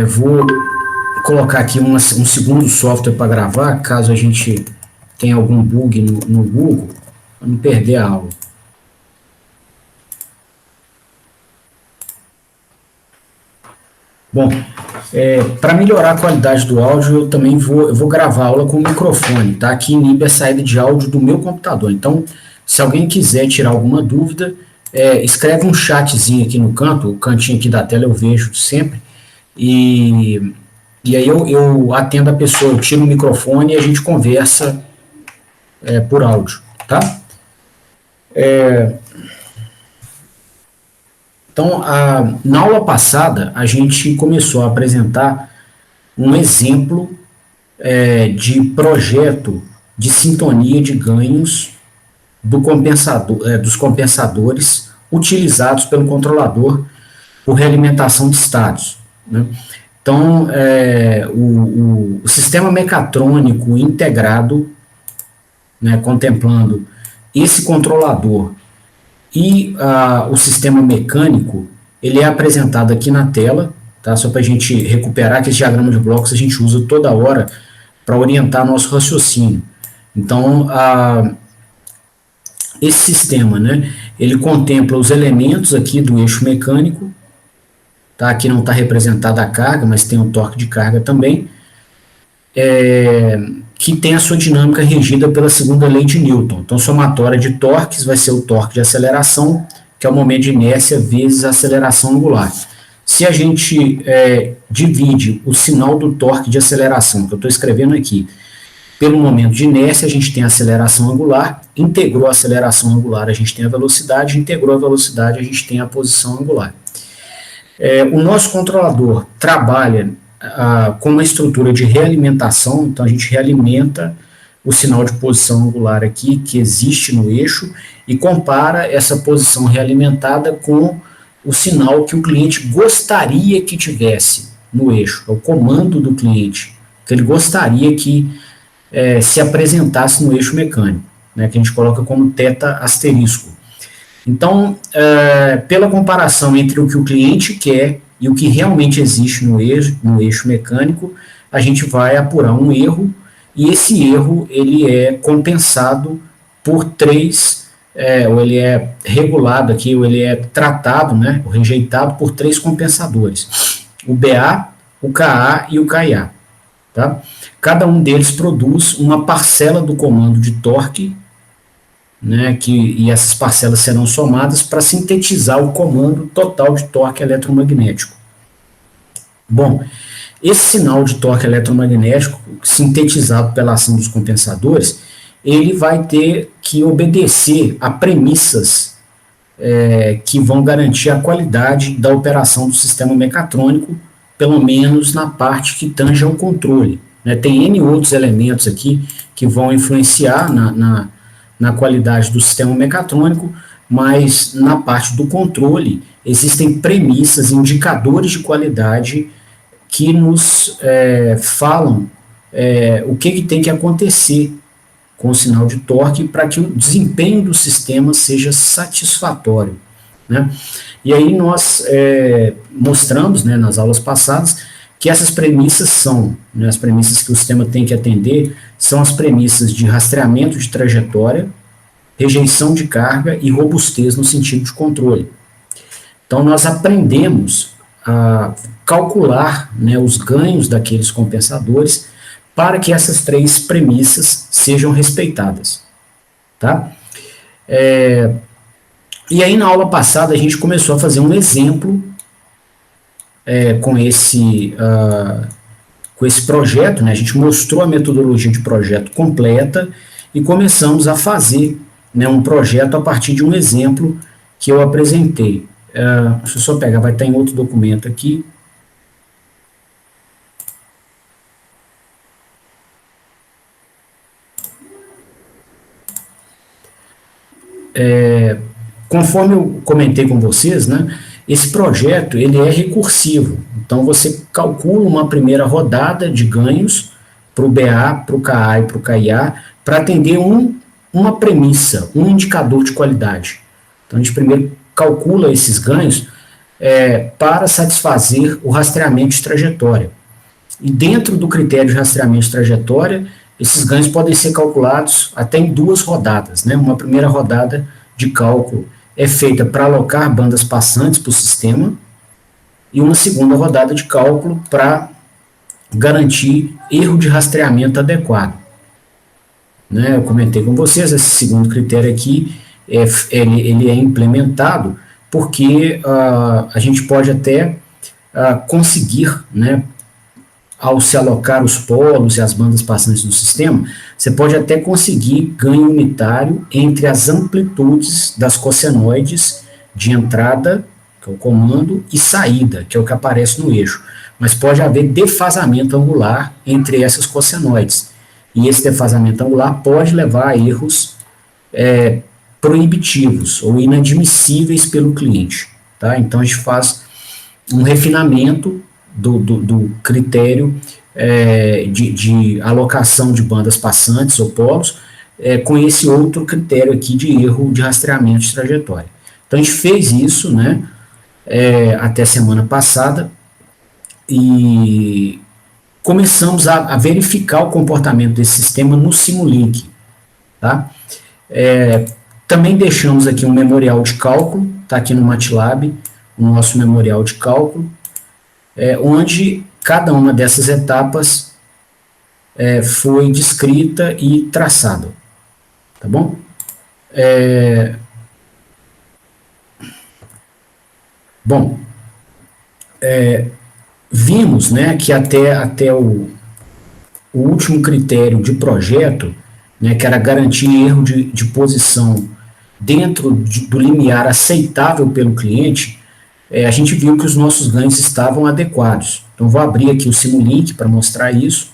Vou colocar aqui um segundo software para gravar, caso a gente tenha algum bug no Google, para não perder a aula. Bom, para melhorar a qualidade do áudio, eu também vou gravar a aula com o microfone, tá? Que inibe a saída de áudio do meu computador. Então, se alguém quiser tirar alguma dúvida, escreve um chatzinho aqui no canto, o cantinho aqui da tela eu vejo sempre, e, e aí eu atendo a pessoa, eu tiro o microfone e a gente conversa por áudio, tá? Então, na aula passada, a gente começou a apresentar um exemplo de projeto de sintonia de ganhos dos compensadores utilizados pelo controlador por realimentação de estados, né? Então, o sistema mecatrônico integrado, né, contemplando esse controlador e o sistema mecânico, ele é apresentado aqui na tela, tá? Só para a gente recuperar, que esse diagrama de blocos a gente usa toda hora para orientar nosso raciocínio. Então, esse sistema, né, ele contempla os elementos aqui do eixo mecânico, tá? Aqui não está representada a carga, mas tem o torque de carga também, que tem a sua dinâmica regida pela segunda lei de Newton. Então, somatória de torques vai ser o torque de aceleração, que é o momento de inércia vezes a aceleração angular. Se a gente divide o sinal do torque de aceleração, que eu estou escrevendo aqui, pelo momento de inércia, a gente tem a aceleração angular, integrou a aceleração angular, a gente tem a velocidade, integrou a velocidade, a gente tem a posição angular. O nosso controlador trabalha com uma estrutura de realimentação, então a gente realimenta o sinal de posição angular aqui, que existe no eixo, e compara essa posição realimentada com o sinal que o cliente gostaria que tivesse no eixo, é o comando do cliente, que ele gostaria que se apresentasse no eixo mecânico, né, que a gente coloca como θ asterisco. Então, pela comparação entre o que o cliente quer e o que realmente existe no eixo mecânico, a gente vai apurar um erro, e esse erro ele é compensado por ou ele é regulado aqui, ou ele é tratado, né, ou rejeitado por 3 compensadores, o BA, o KA e o KIA. Tá? Cada um deles produz uma parcela do comando de torque, né, e essas parcelas serão somadas para sintetizar o comando total de torque eletromagnético. Bom, esse sinal de torque eletromagnético, sintetizado pela ação dos compensadores, ele vai ter que obedecer a premissas que vão garantir a qualidade da operação do sistema mecatrônico, pelo menos na parte que tange ao controle, né? Tem N outros elementos aqui que vão influenciar na qualidade do sistema mecatrônico, mas na parte do controle existem premissas, indicadores de qualidade que nos falam o que tem que acontecer com o sinal de torque para que o desempenho do sistema seja satisfatório, né? E aí nós mostramos, né, nas aulas passadas, que essas premissas são, né, as premissas que o sistema tem que atender, são as premissas de rastreamento de trajetória, rejeição de carga e robustez no sentido de controle. Então, nós aprendemos a calcular, né, os ganhos daqueles compensadores para que essas 3 premissas sejam respeitadas. Tá? E aí, na aula passada, a gente começou a fazer um exemplo com esse projeto, né? A gente mostrou a metodologia de projeto completa e começamos a fazer, né, um projeto a partir de um exemplo que eu apresentei. Deixa eu só pegar, vai estar em outro documento aqui. Conforme eu comentei com vocês, né, esse projeto ele é recursivo. Então, você calcula uma primeira rodada de ganhos para o BA, para o KA e para o KIA, para atender uma premissa, um indicador de qualidade. Então, a gente primeiro calcula esses ganhos para satisfazer o rastreamento de trajetória. E dentro do critério de rastreamento de trajetória, esses ganhos podem ser calculados até em 2 rodadas, né? Uma primeira rodada de cálculo é feita para alocar bandas passantes para o sistema, e uma segunda rodada de cálculo para garantir erro de rastreamento adequado. Né? Eu comentei com vocês, esse segundo critério aqui, ele é implementado porque a gente pode até conseguir, né, ao se alocar os polos e as bandas passantes do sistema, você pode até conseguir ganho unitário entre as amplitudes das cossenoides de entrada, que é o comando, e saída, que é o que aparece no eixo. Mas pode haver defasamento angular entre essas cossenoides. E esse defasamento angular pode levar a erros proibitivos ou inadmissíveis pelo cliente. Tá? Então, a gente faz um refinamento do critério de alocação de bandas passantes ou polos com esse outro critério aqui de erro de rastreamento de trajetória. Então, a gente fez isso, né, até semana passada e começamos a verificar o comportamento desse sistema no Simulink. Tá? Também deixamos aqui um memorial de cálculo, está aqui no MATLAB, o nosso memorial de cálculo, onde cada uma dessas etapas foi descrita e traçada. Tá bom? Vimos, né, que até o último critério de projeto, né, que era garantir erro de posição dentro do limiar aceitável pelo cliente, a gente viu que os nossos ganhos estavam adequados. Então, vou abrir aqui o Simulink para mostrar isso.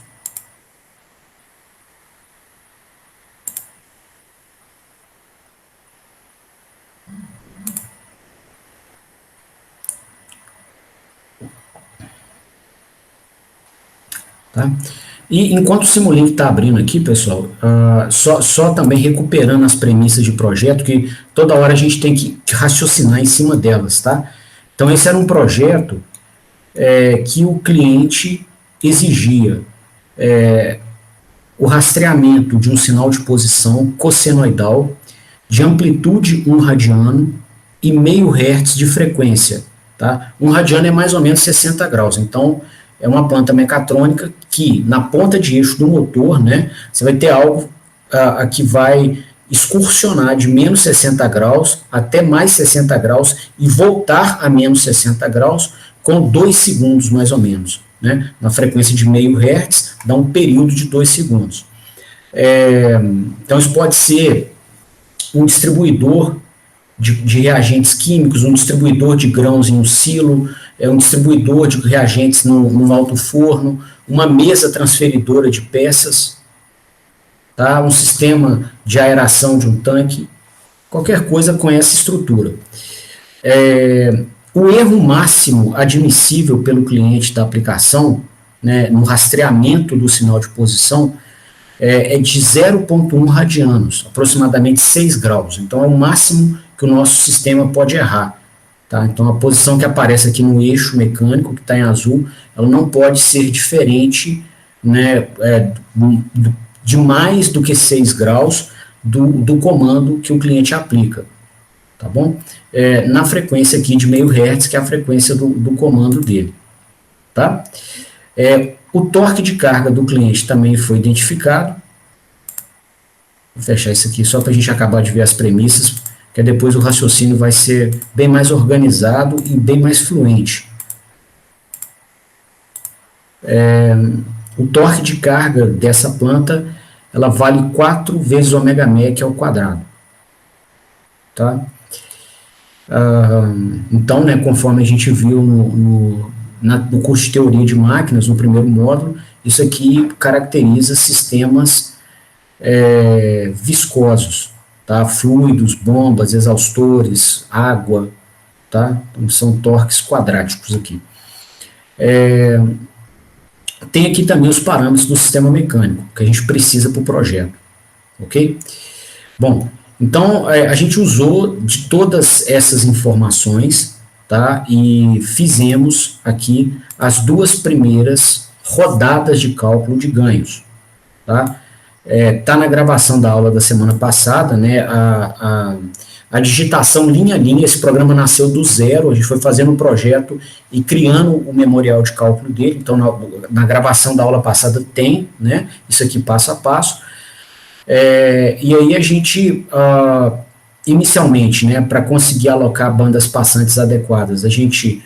Tá? E enquanto o Simulink está abrindo aqui, pessoal, só também recuperando as premissas de projeto, que toda hora a gente tem que raciocinar em cima delas, tá? Então, esse era um projeto que o cliente exigia o rastreamento de um sinal de posição cossenoidal de amplitude 1 radiano e meio Hz de frequência. Tá? 1 radiano é mais ou menos 60 graus, então é uma planta mecatrônica que na ponta de eixo do motor, né, você vai ter algo que vai excursionar de menos 60 graus até mais 60 graus e voltar a menos 60 graus com 2 segundos mais ou menos. Né? Na frequência de meio Hz, dá um período de 2 segundos. Então, isso pode ser um distribuidor de reagentes químicos, um distribuidor de grãos em um silo, um distribuidor de reagentes num alto forno, uma mesa transferidora de peças, tá? Um sistema de aeração de um tanque, qualquer coisa com essa estrutura. O erro máximo admissível pelo cliente da aplicação, né, no rastreamento do sinal de posição, é de 0,1 radianos, aproximadamente 6 graus. Então, é o máximo que o nosso sistema pode errar. Tá? Então, a posição que aparece aqui no eixo mecânico, que está em azul, ela não pode ser diferente, né, de mais do que 6 graus do comando que o cliente aplica. Tá bom? Na frequência aqui de meio Hz, que é a frequência do comando dele. Tá? O torque de carga do cliente também foi identificado. Vou fechar isso aqui só para a gente acabar de ver as premissas, que depois o raciocínio vai ser bem mais organizado e bem mais fluente. O torque de carga dessa planta, ela vale 4 vezes ω-mec ao quadrado. Tá? Então, né, conforme a gente viu no curso de teoria de máquinas, no primeiro módulo, isso aqui caracteriza sistemas viscosos, tá? Fluidos, bombas, exaustores, água, tá? Então, são torques quadráticos aqui. Tem aqui também os parâmetros do sistema mecânico, que a gente precisa para o projeto, ok? Bom, então, a gente usou de todas essas informações, tá? E fizemos aqui as duas primeiras rodadas de cálculo de ganhos, tá? Tá na gravação da aula da semana passada, né? A digitação linha a linha, esse programa nasceu do zero, a gente foi fazendo um projeto e criando o memorial de cálculo dele. Então, na gravação da aula passada tem, né? Isso aqui passo a passo. E aí a gente, inicialmente, né, para conseguir alocar bandas passantes adequadas, a gente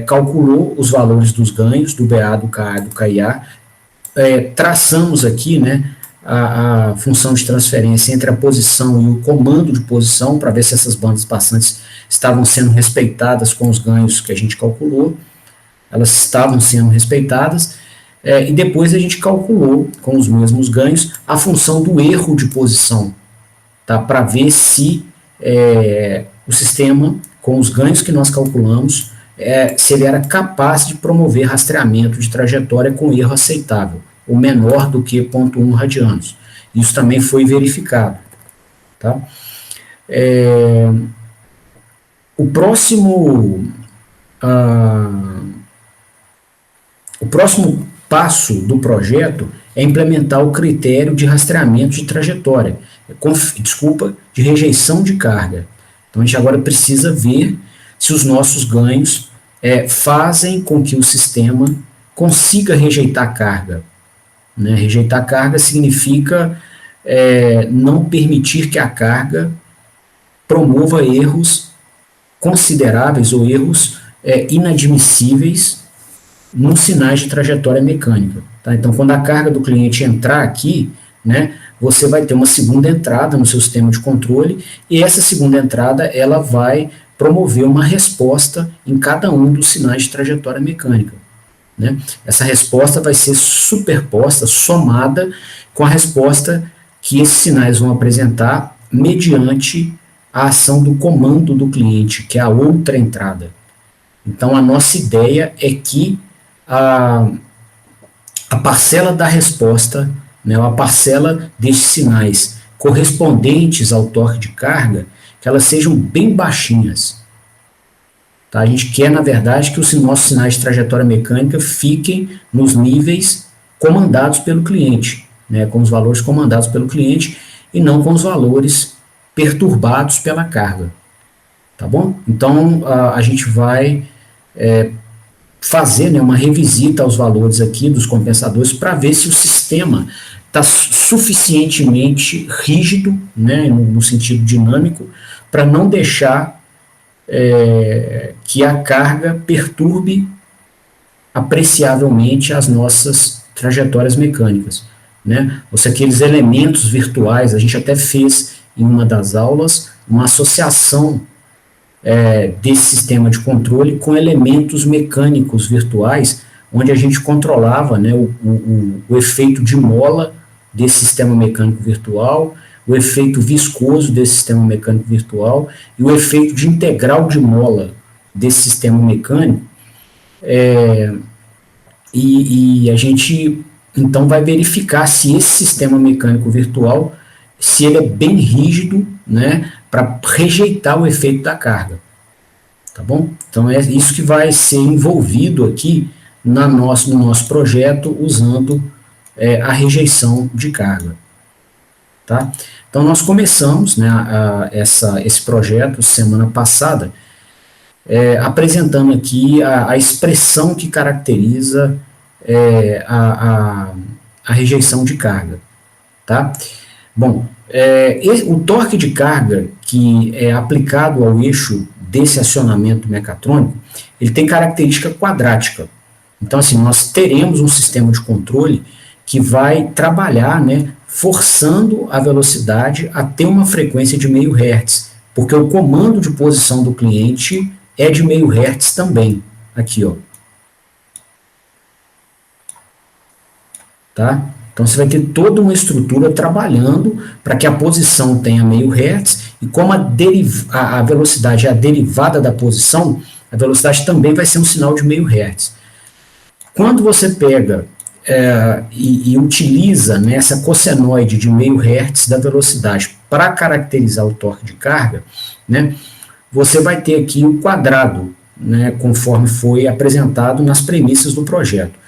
calculou os valores dos ganhos, do BA, do KA e do KIA, traçamos aqui, né, a função de transferência entre a posição e o comando de posição, para ver se essas bandas passantes estavam sendo respeitadas com os ganhos que a gente calculou. Elas estavam sendo respeitadas, e depois a gente calculou, com os mesmos ganhos, a função do erro de posição, tá? Para ver se o sistema, com os ganhos que nós calculamos, se ele era capaz de promover rastreamento de trajetória com erro aceitável, ou menor do que 0,1 radianos. Isso também foi verificado, tá? O próximo passo do projeto é implementar o critério de rastreamento de trajetória, de rejeição de carga. Então, a gente agora precisa ver se os nossos ganhos fazem com que o sistema consiga rejeitar carga. Né? Rejeitar carga significa não permitir que a carga promova erros consideráveis ou erros inadmissíveis nos sinais de trajetória mecânica. Tá? Então, quando a carga do cliente entrar aqui, né, você vai ter uma segunda entrada no seu sistema de controle, e essa segunda entrada ela vai promover uma resposta em cada um dos sinais de trajetória mecânica. Né? Essa resposta vai ser superposta, somada com a resposta que esses sinais vão apresentar mediante a ação do comando do cliente, que é a outra entrada. Então, a nossa ideia é que a parcela da resposta, né, a parcela desses sinais correspondentes ao torque de carga, que elas sejam bem baixinhas. Tá? A gente quer, na verdade, que os nossos sinais de trajetória mecânica fiquem nos níveis comandados pelo cliente, né, com os valores comandados pelo cliente e não com os valores perturbados pela carga. Tá bom? Então, a gente vai fazer, né, uma revisita aos valores aqui dos compensadores para ver se o sistema está suficientemente rígido, né, no sentido dinâmico, para não deixar que a carga perturbe apreciavelmente as nossas trajetórias mecânicas. Né? Ou seja, aqueles elementos virtuais, a gente até fez em uma das aulas uma associação desse sistema de controle com elementos mecânicos virtuais, onde a gente controlava, né, o efeito de mola desse sistema mecânico virtual, o efeito viscoso desse sistema mecânico virtual e o efeito de integral de mola desse sistema mecânico, e a gente então vai verificar se esse sistema mecânico virtual, se ele é bem rígido, né, para rejeitar o efeito da carga. Tá bom? Então é isso que vai ser envolvido aqui no nosso projeto, usando a rejeição de carga. Tá? Então nós começamos, né, esse projeto semana passada, apresentando aqui a expressão que caracteriza a rejeição de carga. Tá? Bom, o torque de carga que é aplicado ao eixo desse acionamento mecatrônico, ele tem característica quadrática. Então, assim, nós teremos um sistema de controle que vai trabalhar, né, forçando a velocidade a ter uma frequência de meio Hz, porque o comando de posição do cliente é de meio Hz também. Aqui, ó. Tá? Então, você vai ter toda uma estrutura trabalhando para que a posição tenha meio Hz, e como a velocidade é a derivada da posição, a velocidade também vai ser um sinal de meio Hz. Quando você pega e utiliza, né, essa cossenoide de meio Hz da velocidade para caracterizar o torque de carga, né, você vai ter aqui o quadrado né, conforme foi apresentado nas premissas do projeto.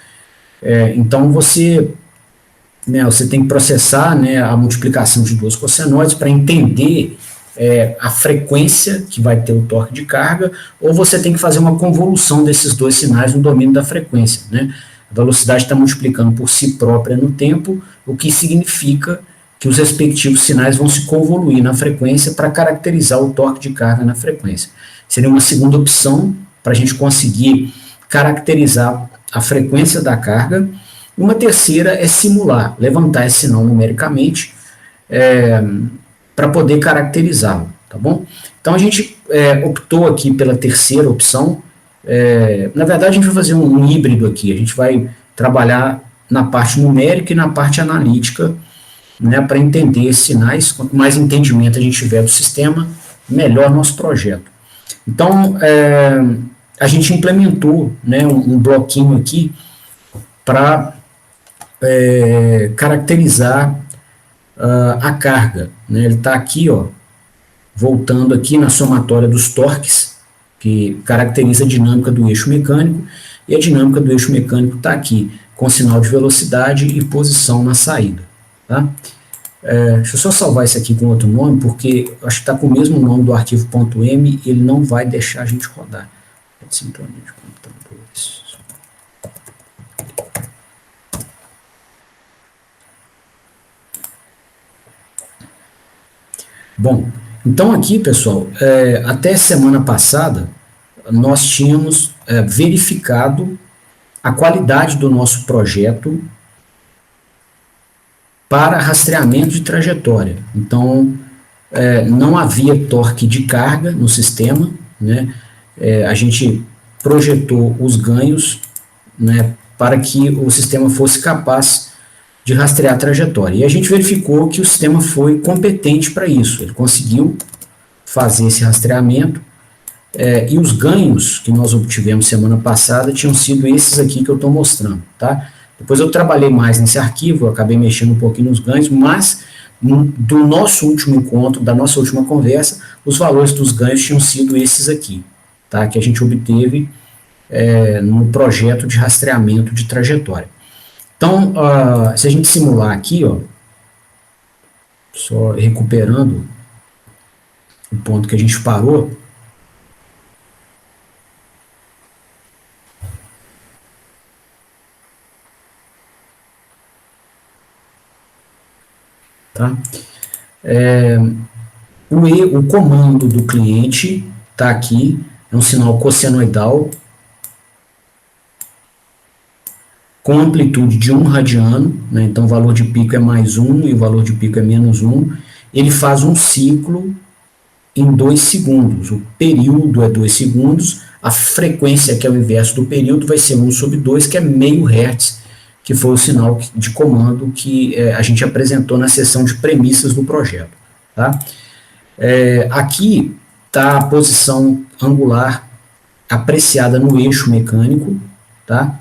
Então, você tem que processar, né, a multiplicação de duas cossenoides para entender a frequência que vai ter o torque de carga, ou você tem que fazer uma convolução desses dois sinais no domínio da frequência, né? A velocidade está multiplicando por si própria no tempo, o que significa que os respectivos sinais vão se convoluir na frequência para caracterizar o torque de carga na frequência. Seria uma segunda opção para a gente conseguir caracterizar a frequência da carga. Uma terceira é simular, levantar esse sinal numericamente para poder caracterizá-lo, tá bom? Então a gente optou aqui pela terceira opção. Na verdade, a gente vai fazer um híbrido aqui, a gente vai trabalhar na parte numérica e na parte analítica, né, para entender esses sinais. Quanto mais entendimento a gente tiver do sistema, melhor nosso projeto. Então, a gente implementou, né, um bloquinho aqui para caracterizar a carga, né? Ele está aqui, ó, voltando aqui na somatória dos torques, que caracteriza a dinâmica do eixo mecânico, e a dinâmica do eixo mecânico está aqui, com sinal de velocidade e posição na saída. Tá? Deixa eu só salvar isso aqui com outro nome, porque acho que está com o mesmo nome do arquivo .m e ele não vai deixar a gente rodar. Sintonia de computadores. Bom, então aqui, pessoal, até semana passada, nós tínhamos verificado a qualidade do nosso projeto para rastreamento de trajetória. Então, não havia torque de carga no sistema, né? A gente projetou os ganhos, né, para que o sistema fosse capaz de rastrear a trajetória. E a gente verificou que o sistema foi competente para isso. Ele conseguiu fazer esse rastreamento, e os ganhos que nós obtivemos semana passada tinham sido esses aqui que eu estou mostrando, tá? Depois eu trabalhei mais nesse arquivo, eu acabei mexendo um pouquinho nos ganhos, mas do nosso último encontro, da nossa última conversa, os valores dos ganhos tinham sido esses aqui, tá? Que a gente obteve no projeto de rastreamento de trajetória. Então, se a gente simular aqui, ó, só recuperando o ponto que a gente parou, tá? O comando do cliente está aqui, é um sinal cossenoidal com amplitude de 1 radiano, né? Então o valor de pico é mais 1 e o valor de pico é menos 1. Ele faz um ciclo em 2 segundos, o período é 2 segundos, a frequência, que é o inverso do período, vai ser 1/2, que é meio hertz, que foi o sinal de comando que a gente apresentou na sessão de premissas do projeto. Tá? Aqui está a posição angular apreciada no eixo mecânico, tá?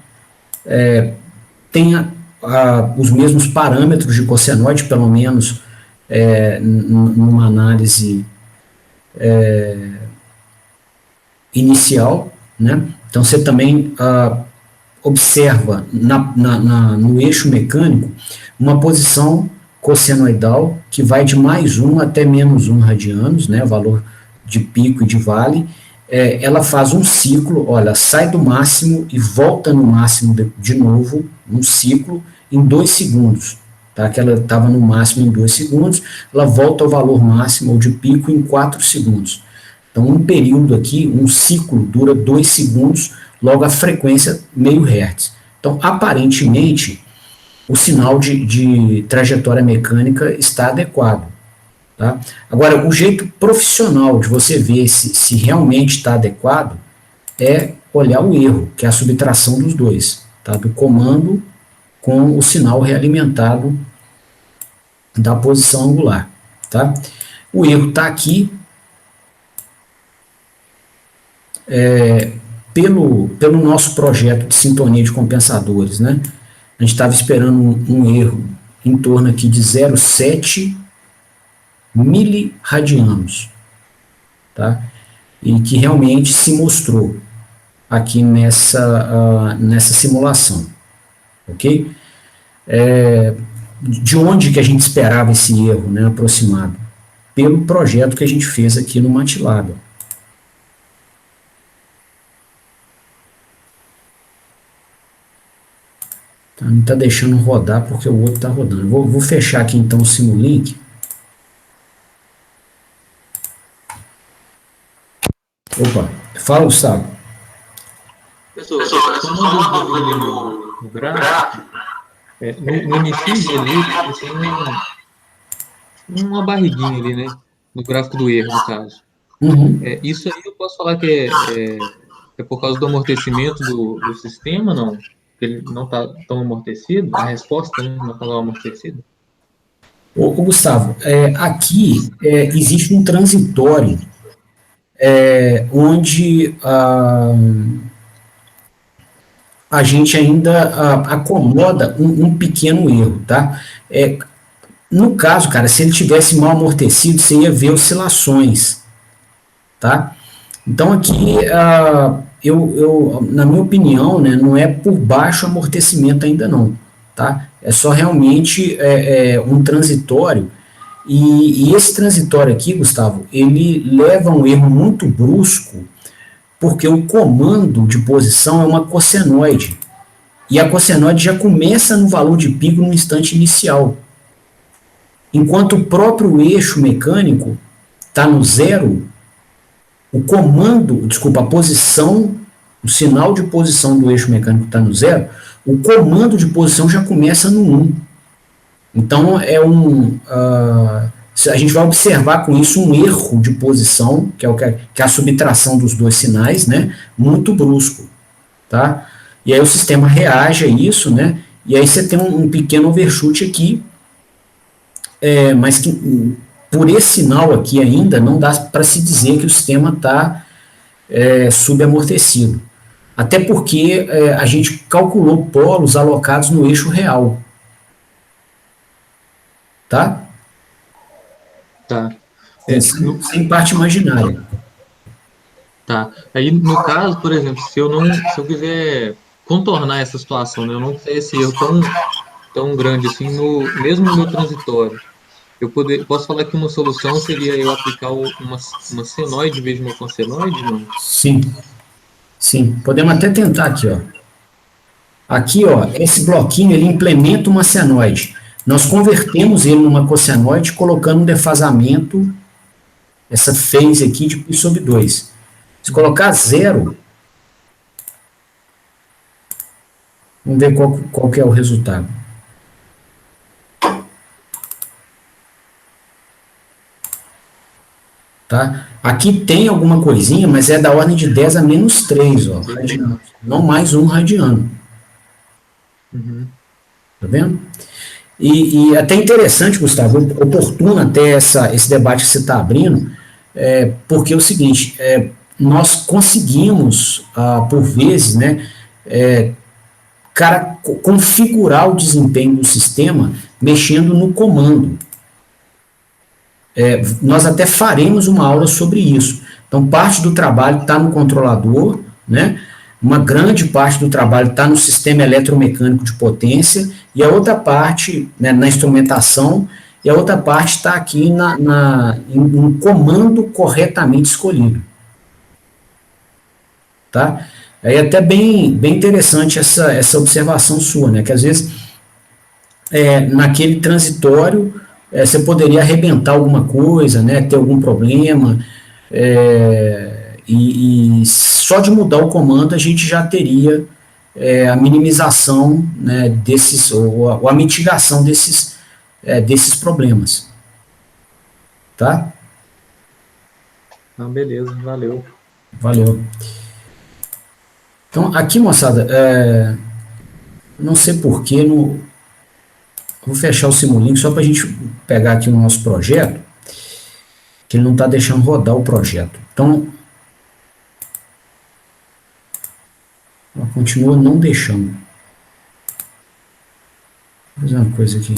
Tem os mesmos parâmetros de cossenoide, pelo menos numa análise inicial, né? Então você também observa no eixo mecânico uma posição cossenoidal que vai de mais 1 até menos 1 radianos, né? Valor de pico e de vale. Ela faz um ciclo, olha, sai do máximo e volta no máximo de novo, um ciclo em 2 segundos, tá? Que ela estava no máximo em 2 segundos, ela volta ao valor máximo ou de pico em 4 segundos. Então, um período aqui, um ciclo, dura 2 segundos, logo a frequência meio hertz. Então, aparentemente, o sinal de trajetória mecânica está adequado. Tá? Agora, o jeito profissional de você ver se realmente está adequado é olhar o erro, que é a subtração dos dois, tá? Do comando com o sinal realimentado da posição angular. Tá? O erro está aqui. Pelo nosso projeto de sintonia de compensadores, né? A gente estava esperando um erro em torno aqui de 0,7 miliradianos, tá? E que realmente se mostrou, aqui nessa simulação, ok? De onde que a gente esperava esse erro, né, aproximado? Pelo projeto que a gente fez aqui no MATLAB. Tá, não está deixando rodar porque o outro está rodando. Vou fechar aqui então o Simulink. Opa, fala, Gustavo. Pessoal, só uma dúvida ali no gráfico. No início dele tem uma barriguinha ali, né? No gráfico do erro, no caso. Uhum. Isso aí eu posso falar que é por causa do amortecimento do sistema, não? Que ele não está tão amortecido? A resposta, né, não está tão amortecida? Ô, Gustavo, aqui existe um transitório onde a gente ainda acomoda um pequeno erro, tá? No caso, cara, se ele tivesse mal amortecido, você ia ver oscilações, tá? Então aqui, na minha opinião, né, não é por baixo amortecimento ainda não, tá? É só realmente um transitório. E esse transitório aqui, Gustavo, ele leva a um erro muito brusco, porque o comando de posição é uma cossenoide. E a cossenoide já começa no valor de pico no instante inicial. Enquanto o próprio eixo mecânico está no zero, o comando, desculpa, a posição, o sinal de posição do eixo mecânico está no zero, o comando de posição já começa no 1. Então, a gente vai observar com isso um erro de posição, que é a subtração dos dois sinais, né, muito brusco. Tá? E aí o sistema reage a isso, né, e aí você tem um pequeno overshoot aqui, mas que por esse sinal aqui ainda não dá para se dizer que o sistema está subamortecido. Até porque a gente calculou polos alocados no eixo real. Tá? Tá. Sem parte imaginária. Tá. Aí, no caso, por exemplo, se eu quiser contornar essa situação, né, eu não fizer esse erro tão grande assim, mesmo no meu transitório, posso falar que uma solução seria eu aplicar uma senoide em vez de uma consenoide, não? Sim, sim. Podemos até tentar aqui, ó. Aqui, ó, esse bloquinho ele implementa uma senoide. Nós convertemos ele numa cossenoide colocando um defasamento, essa phase aqui de π sobre 2. Se colocar zero, vamos ver qual que é o resultado. Tá? Aqui tem alguma coisinha, mas é da ordem de 10 a menos 3, ó, radiano. Não mais um radiano. Uhum. Tá vendo? E até interessante, Gustavo, oportuno até esse debate que você está abrindo, porque é o seguinte, nós conseguimos, por vezes, né, configurar o desempenho do sistema mexendo no comando. Nós até faremos uma aula sobre isso. Então, parte do trabalho está no controlador, né? Uma grande parte do trabalho está no sistema eletromecânico de potência, e a outra parte, né, na instrumentação, e a outra parte está aqui em um comando corretamente escolhido. Tá? É até bem interessante essa observação sua, né? Que às vezes naquele transitório você poderia arrebentar alguma coisa, né? Ter algum problema, e só de mudar o comando a gente já teria a minimização, né, ou a mitigação desses problemas. Tá? Ah, beleza, valeu. Valeu. Então, aqui, moçada, não sei porquê, vou fechar o Simulink só para a gente pegar aqui o nosso projeto, que ele não está deixando rodar o projeto. Então, ela continua não deixando. Vou fazer uma coisa aqui.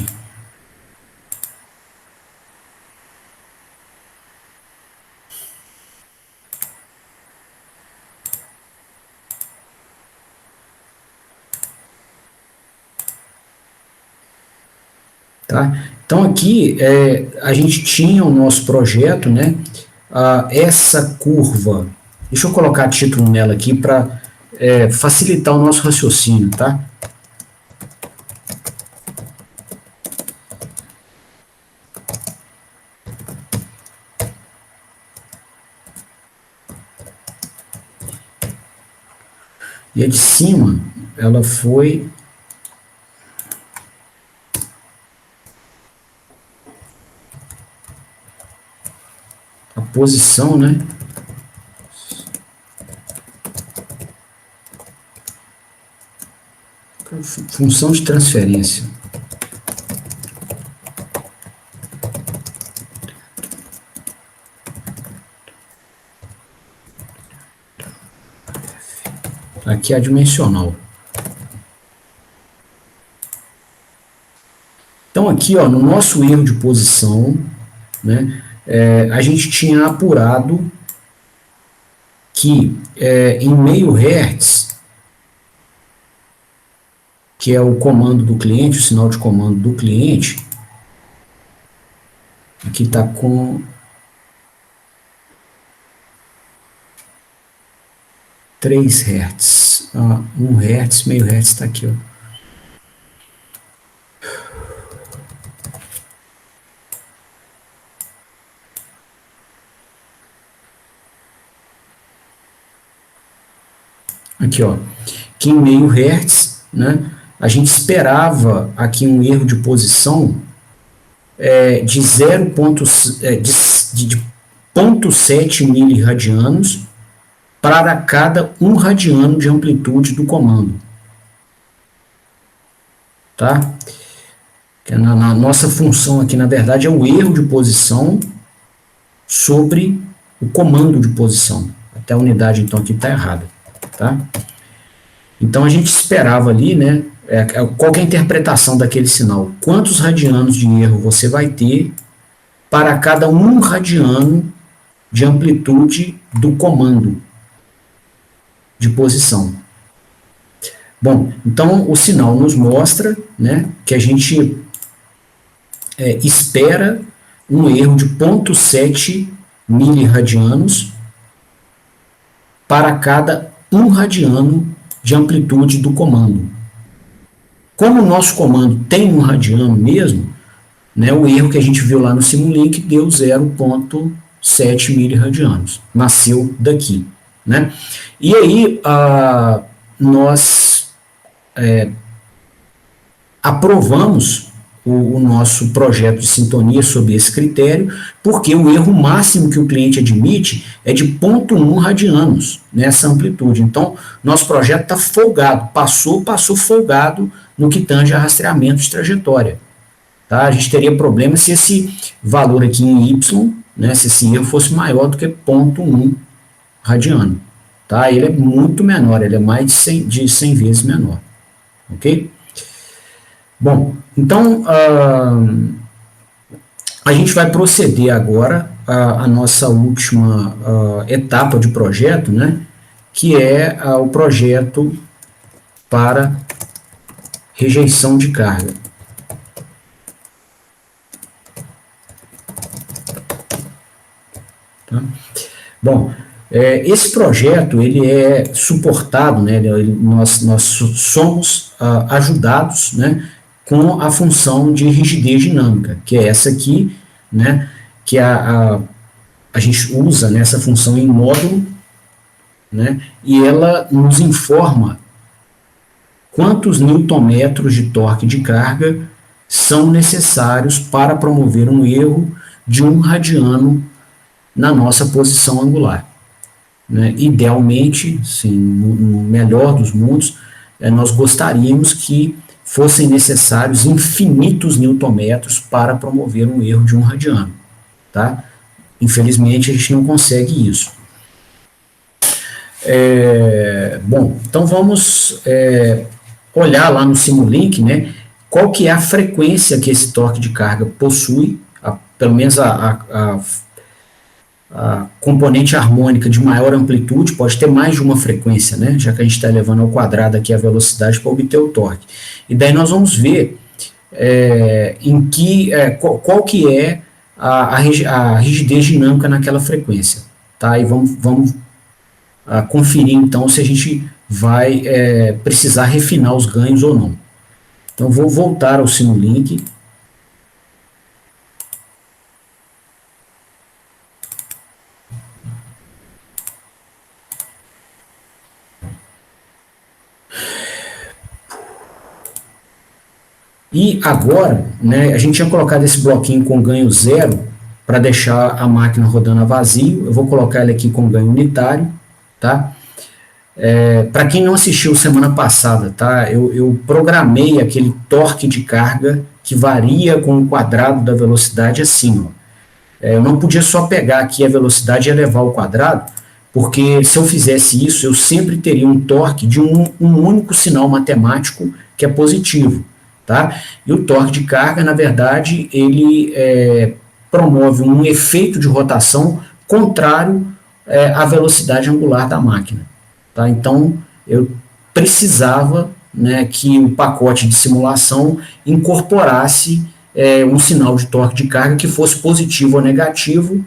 tá? Então, aqui, a gente tinha o nosso projeto, né? Essa curva, deixa eu colocar título nela aqui para facilitar o nosso raciocínio, tá? E a de cima, ela foi a posição, né? Função de transferência. Aqui é a dimensional. Então, aqui, ó, no nosso erro de posição, né, a gente tinha apurado que em meio hertz, que é o comando do cliente, o sinal de comando do cliente, aqui está com 3 Hz. 1 Hz, meio Hz está aqui, ó. Aqui, ó, que em meio Hz, né, a gente esperava aqui um erro de posição de 0,7 miliradianos para cada 1 radiano de amplitude do comando. Tá? Na nossa função aqui, na verdade, é o erro de posição sobre o comando de posição. Até a unidade, então, aqui está errada. Tá? Então, a gente esperava ali, né, qual que é a interpretação daquele sinal? Quantos radianos de erro você vai ter para cada 1 radiano de amplitude do comando de posição. Bom, então o sinal nos mostra, né, que a gente espera um erro de 0,7 miliradianos para cada 1 radiano de amplitude do comando. Como o nosso comando tem 1 radiano mesmo, né, o erro que a gente viu lá no Simulink deu 0,7 miliradianos. Nasceu daqui. Né? E aí nós aprovamos o nosso projeto de sintonia sob esse critério, porque o erro máximo que o cliente admite é de 0,1 radianos nessa amplitude. Então, nosso projeto está folgado, passou folgado no que tange a rastreamento de trajetória. Tá? A gente teria problema se esse valor aqui em Y, né, se esse erro fosse maior do que 0,1 radiano, tá? Ele é muito menor, ele é mais de 100 vezes menor, ok? Bom, então, a gente vai proceder agora à nossa última etapa de projeto, né? Que é o projeto para rejeição de carga. Tá? Bom, esse projeto ele é suportado, né, nós somos ajudados, né, com a função de rigidez dinâmica, que é essa aqui, né, que a gente usa nessa função em módulo, né, e ela nos informa quantos newtonmetros de torque de carga são necessários para promover um erro de 1 radiano na nossa posição angular. Né? Idealmente, sim, no melhor dos mundos, nós gostaríamos que fossem necessários infinitos newtonmetros para promover um erro de 1 radiano. Tá? Infelizmente, a gente não consegue isso. Bom, então vamos olhar lá no Simulink, né, qual que é a frequência que esse torque de carga possui, pelo menos a componente harmônica de maior amplitude pode ter mais de uma frequência, né? Já que a gente está elevando ao quadrado aqui a velocidade para obter o torque. E daí nós vamos ver qual que é a rigidez dinâmica naquela frequência, tá? E vamos conferir, então, se a gente vai precisar refinar os ganhos ou não. Então, vou voltar ao Simulink. E agora, né, a gente tinha colocado esse bloquinho com ganho zero para deixar a máquina rodando a vazio. Eu vou colocar ele aqui com ganho unitário, tá? Para quem não assistiu semana passada, tá? Eu programei aquele torque de carga que varia com o quadrado da velocidade assim, ó. Eu não podia só pegar aqui a velocidade e elevar ao quadrado, porque se eu fizesse isso, eu sempre teria um torque de um único sinal matemático que é positivo. Tá? E o torque de carga, na verdade, ele promove um efeito de rotação contrário à velocidade angular da máquina. Tá? Então, eu precisava, né, que o pacote de simulação incorporasse um sinal de torque de carga que fosse positivo ou negativo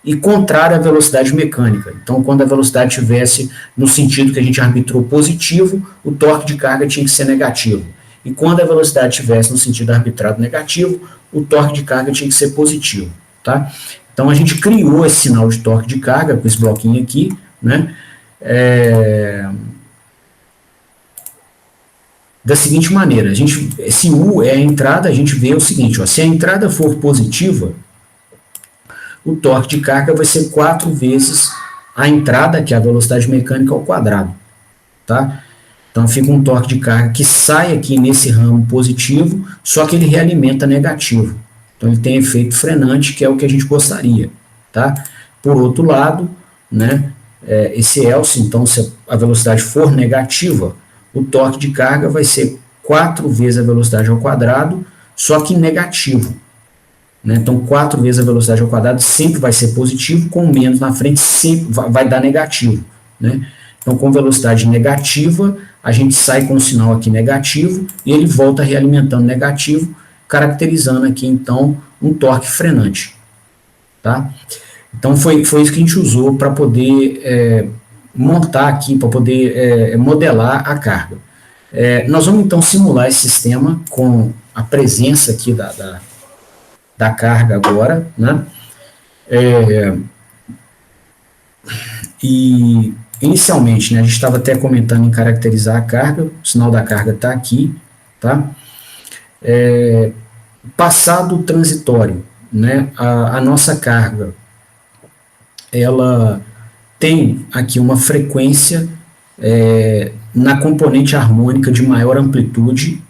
e contrário à velocidade mecânica. Então, quando a velocidade estivesse no sentido que a gente arbitrou positivo, o torque de carga tinha que ser negativo. E quando a velocidade estivesse no sentido arbitrado negativo, o torque de carga tinha que ser positivo. Tá? Então, a gente criou esse sinal de torque de carga com esse bloquinho aqui, né? Da seguinte maneira, se U é a entrada, a gente vê o seguinte, ó, se a entrada for positiva, o torque de carga vai ser 4 vezes a entrada, que é a velocidade mecânica, ao quadrado. Tá? Então, fica um torque de carga que sai aqui nesse ramo positivo, só que ele realimenta negativo. Então, ele tem efeito frenante, que é o que a gente gostaria. Tá? Por outro lado, né, esse else, então, se a velocidade for negativa, o torque de carga vai ser 4 vezes a velocidade ao quadrado, só que negativo. Né? Então, 4 vezes a velocidade ao quadrado sempre vai ser positivo, com menos na frente sempre vai dar negativo. Né? Então, com velocidade negativa, a gente sai com o sinal aqui negativo e ele volta realimentando negativo, caracterizando aqui, então, um torque frenante. Tá? Então, foi isso que a gente usou para poder montar aqui, para poder modelar a carga. Nós vamos, então, simular esse sistema com a presença aqui da carga agora, né? E inicialmente, né, a gente estava até comentando em caracterizar a carga, o sinal da carga está aqui, tá? Passado o transitório, né, a nossa carga, ela tem aqui uma frequência na componente harmônica de maior amplitude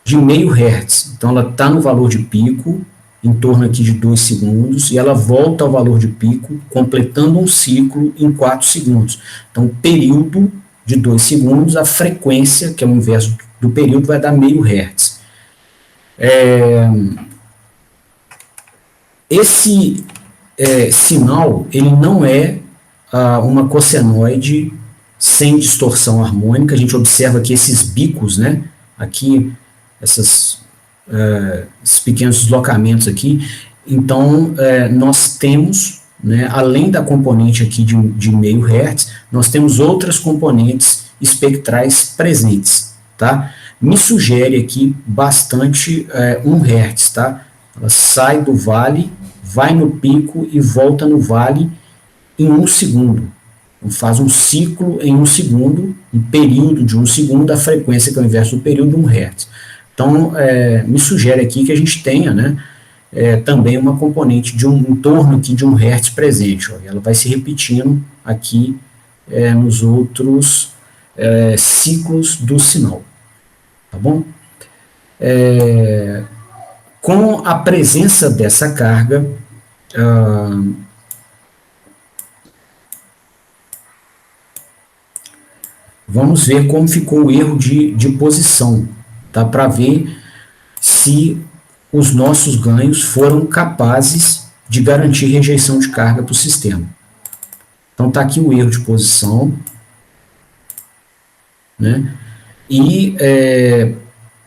de meio Hz. Então, ela está no valor de pico, em torno aqui de 2 segundos, e ela volta ao valor de pico, completando um ciclo em 4 segundos. Então, período de 2 segundos, a frequência, que é o inverso do período, vai dar meio Hz. Esse sinal, ele não é uma cossenoide sem distorção harmônica. A gente observa aqui esses bicos, né? Aqui, esses pequenos deslocamentos aqui. Então, nós temos, né, além da componente aqui de meio Hz, nós temos outras componentes espectrais presentes, tá? Me sugere aqui bastante 1 Hz, tá? Ela sai do vale, vai no pico e volta no vale em 1 segundo. Então, faz um ciclo em 1 segundo, um período de 1 segundo, a frequência que é o inverso do período, 1 Hz. Então, me sugere aqui que a gente tenha, né, também uma componente de em torno aqui de 1 Hz presente. Ó, ela vai se repetindo aqui nos outros ciclos do sinal. Tá bom? Com a presença dessa carga, vamos ver como ficou o erro de posição, tá? Para ver se os nossos ganhos foram capazes de garantir rejeição de carga para o sistema. Então, está aqui o erro de posição, né? E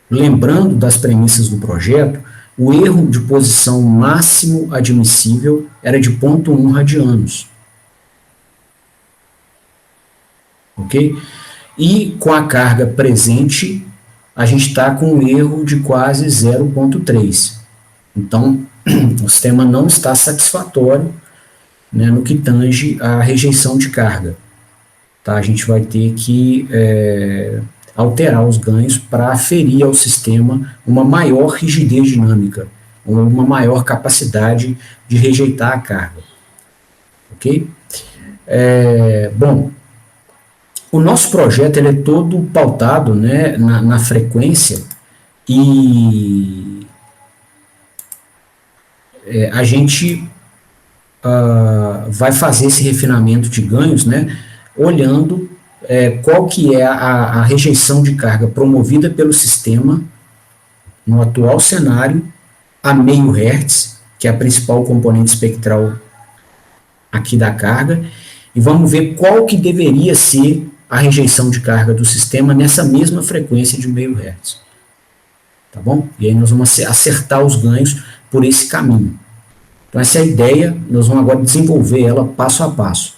lembrando das premissas do projeto, o erro de posição máximo admissível era de 0,1 radianos. Ok? E com a carga presente, a gente está com um erro de quase 0,3. Então, o sistema não está satisfatório, né, no que tange a rejeição de carga. Tá? A gente vai ter que alterar os ganhos para aferir ao sistema uma maior rigidez dinâmica, uma maior capacidade de rejeitar a carga. Ok? Bom, o nosso projeto ele é todo pautado, né, na frequência e a gente vai fazer esse refinamento de ganhos, né, olhando qual que é a rejeição de carga promovida pelo sistema no atual cenário a meio Hz, que é a principal componente espectral aqui da carga, e vamos ver qual que deveria ser a rejeição de carga do sistema nessa mesma frequência de meio Hz. Tá bom? E aí nós vamos acertar os ganhos por esse caminho. Então essa é a ideia, nós vamos agora desenvolver ela passo a passo.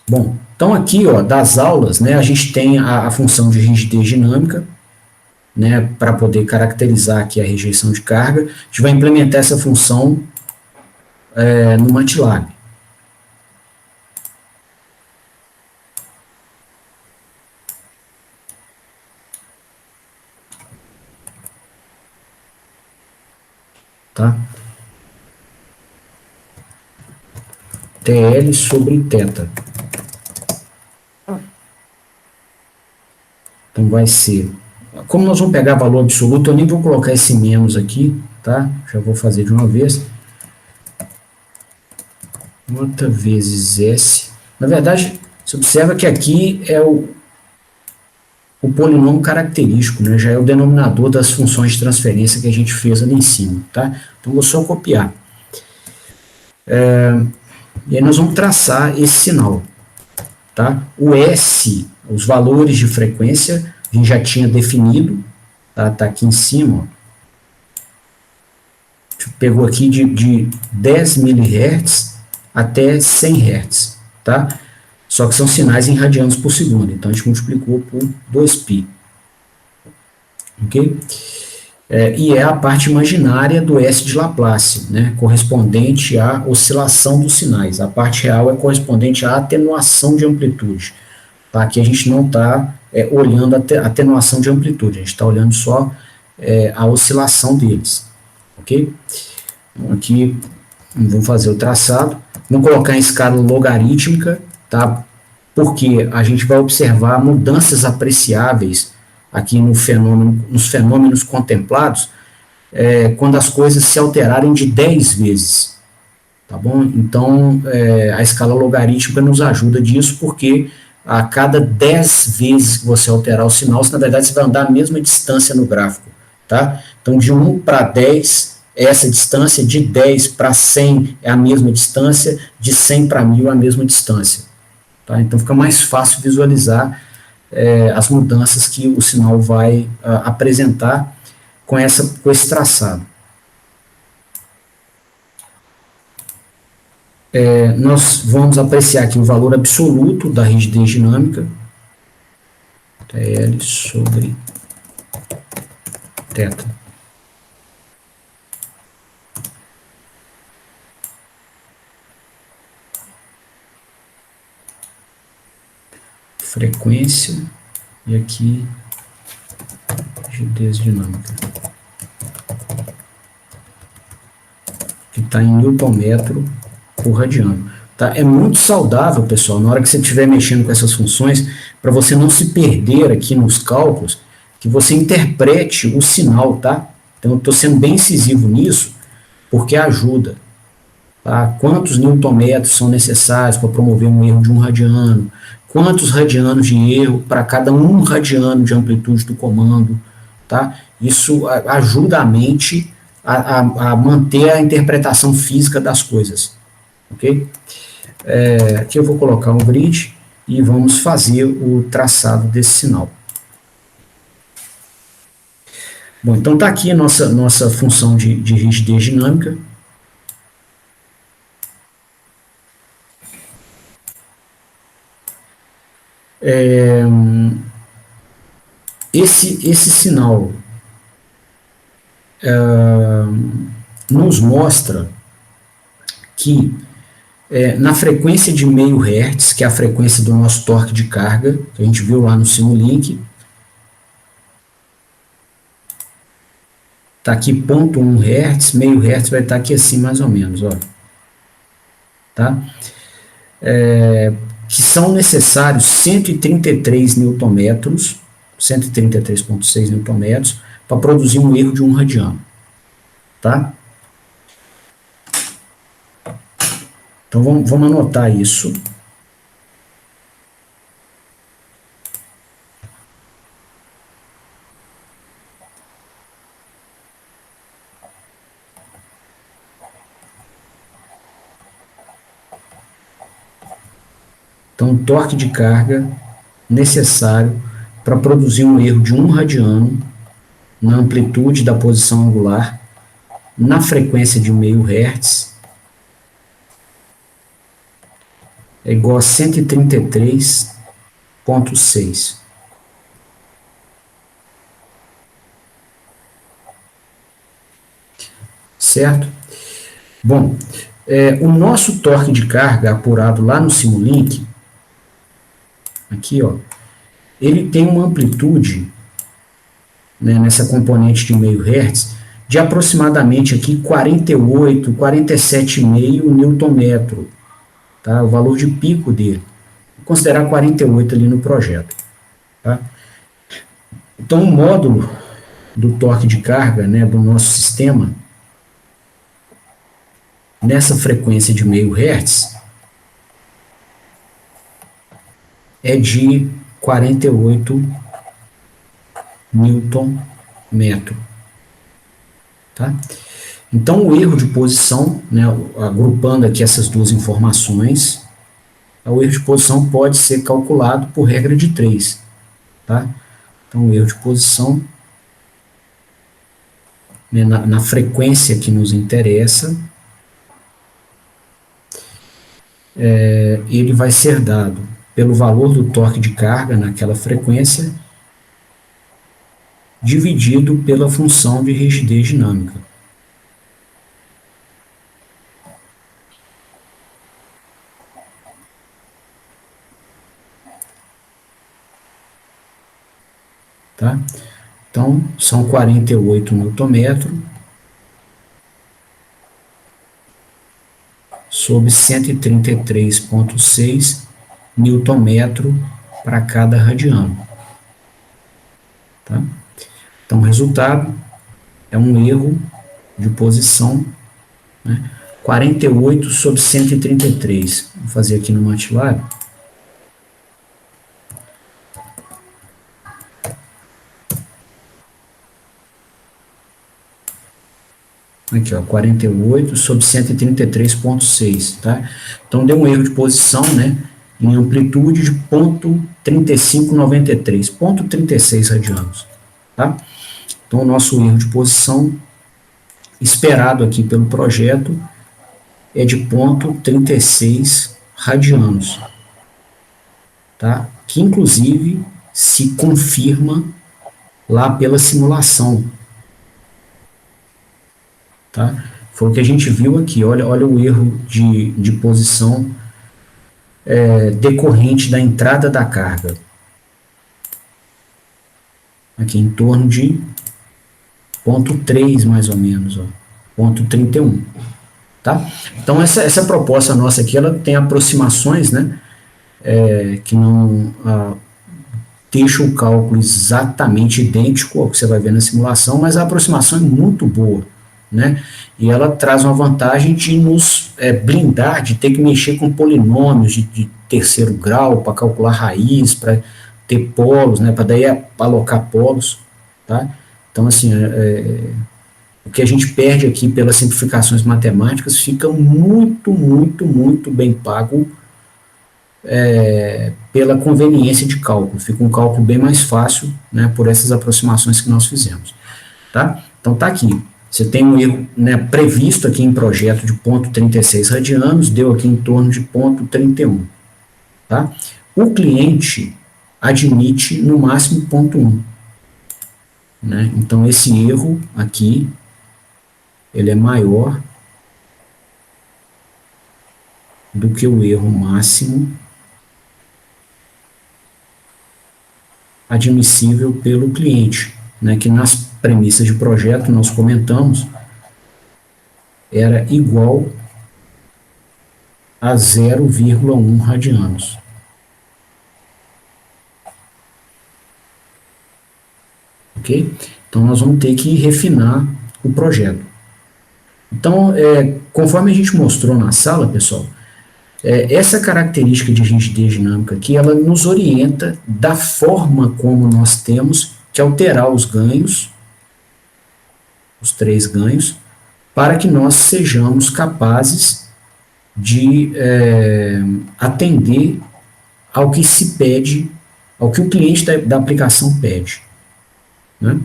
Bom, então aqui, ó, das aulas, né, a gente tem a função de rigidez dinâmica, né, para poder caracterizar aqui a rejeição de carga. A gente vai implementar essa função no MATLAB. Tá? TL sobre θ. Então vai ser, como nós vamos pegar valor absoluto, eu nem vou colocar esse menos aqui, tá? Já vou fazer de uma vez. J vezes S. Na verdade, você observa que aqui é o polinômio característico, né? Já é o denominador das funções de transferência que a gente fez ali em cima, tá? Então vou só copiar. E aí nós vamos traçar esse sinal, tá? O S, os valores de frequência, a gente já tinha definido, tá? Tá aqui em cima, ó. A gente pegou aqui de 10 mHz até 100 Hz, tá? Só que são sinais em radianos por segundo, então a gente multiplicou por 2π, ok? E é a parte imaginária do S de Laplace, né, correspondente à oscilação dos sinais. A parte real é correspondente à atenuação de amplitude. Tá? Aqui a gente não está olhando a atenuação de amplitude, a gente está olhando só a oscilação deles, ok? Então, aqui vamos fazer o traçado, vamos colocar em escala logarítmica, tá? Porque a gente vai observar mudanças apreciáveis aqui nos fenômenos contemplados, quando as coisas se alterarem de 10 vezes, tá bom? Então, a escala logarítmica nos ajuda disso, porque a cada 10 vezes que você alterar o sinal, na verdade, você vai andar a mesma distância no gráfico, tá? Então, de 1 para 10, essa distância, de 10 para 100 é a mesma distância, de 100 para 1000 é a mesma distância, tá? Então, fica mais fácil visualizar as mudanças que o sinal vai apresentar com esse traçado. Nós vamos apreciar aqui o valor absoluto da rigidez dinâmica, TL sobre θ. Frequência e aqui rigidez dinâmica, que está em Newton-metro por radiano. Tá? É muito saudável, pessoal, na hora que você estiver mexendo com essas funções, para você não se perder aqui nos cálculos, que você interprete o sinal, tá? Então eu estou sendo bem incisivo nisso, porque ajuda. Tá? Quantos newton-metros são necessários para promover um erro de 1 radiano? Quantos radianos de erro para cada 1 radiano de amplitude do comando, tá? Isso ajuda a mente a manter a interpretação física das coisas, ok? Aqui eu vou colocar um grid e vamos fazer o traçado desse sinal. Bom, então está aqui a nossa função de rigidez dinâmica. Esse sinal nos mostra que na frequência de meio Hz, que é a frequência do nosso torque de carga, que a gente viu lá no Simulink, está aqui 0,1 Hz, meio Hz vai estar aqui assim mais ou menos, ó. Tá? Que são necessários 133 newtonmetros, 133,6 newtonmetros, para produzir um erro de 1 radiano. Tá? Então vamos anotar isso. Então, torque de carga necessário para produzir um erro de 1 radiano na amplitude da posição angular, na frequência de meio Hz, é igual a 133,6. Certo? Bom, o nosso torque de carga apurado lá no Simulink, aqui, ó, ele tem uma amplitude, né, nessa componente de meio Hz, de aproximadamente aqui 48, 47,5 newton-metro, tá? O valor de pico dele. Vou considerar 48 ali no projeto, tá? Então, o módulo do torque de carga, né, do nosso sistema, nessa frequência de meio Hz, é de 48 newton-metro. Tá? Então, o erro de posição, né, agrupando aqui essas duas informações, o erro de posição pode ser calculado por regra de 3. Tá? Então, o erro de posição, né, na frequência que nos interessa, ele vai ser dado pelo valor do torque de carga naquela frequência, dividido pela função de rigidez dinâmica. Tá? Então, são 48 newton-metro sobre 133,6 newton-metro para cada radiano. Tá? Então, o resultado é um erro de posição, né? 48 sobre 133. Vou fazer aqui no MATLAB. Aqui, ó, 48 sobre 133,6, tá? Então, deu um erro de posição, né, em amplitude de 0,3593, 0,36 radianos, tá? Então, o nosso erro de posição esperado aqui pelo projeto é de 0,36 radianos, tá? Que, inclusive, se confirma lá pela simulação. Tá? Foi o que a gente viu aqui, olha o erro de posição decorrente da entrada da carga. Aqui em torno de 0,3 mais ou menos, 0,31. Tá? Então essa proposta nossa aqui, ela tem aproximações, né, que não deixa o cálculo exatamente idêntico ao que você vai ver na simulação, mas a aproximação é muito boa. Né? E ela traz uma vantagem de nos blindar, de ter que mexer com polinômios de terceiro grau para calcular raiz, para ter polos, né? Para daí alocar polos. Tá? Então, assim, o que a gente perde aqui pelas simplificações matemáticas fica muito, muito, muito bem pago pela conveniência de cálculo. Fica um cálculo bem mais fácil, né, por essas aproximações que nós fizemos. tá? Então tá aqui, você tem um erro, né, previsto aqui em projeto de 0,36 radianos, deu aqui em torno de 0,31, tá? O cliente admite no máximo 0,1, né? Então esse erro aqui, ele é maior do que o erro máximo admissível pelo cliente, né, que nas premissas de projeto nós comentamos, era igual a 0,1 radianos. Ok? Então nós vamos ter que refinar o projeto. Então, conforme a gente mostrou na sala, pessoal, essa característica de rigidez dinâmica aqui, ela nos orienta da forma como nós temos que alterar os ganhos, os 3 ganhos, para que nós sejamos capazes de atender ao que se pede, ao que o cliente da aplicação pede, né?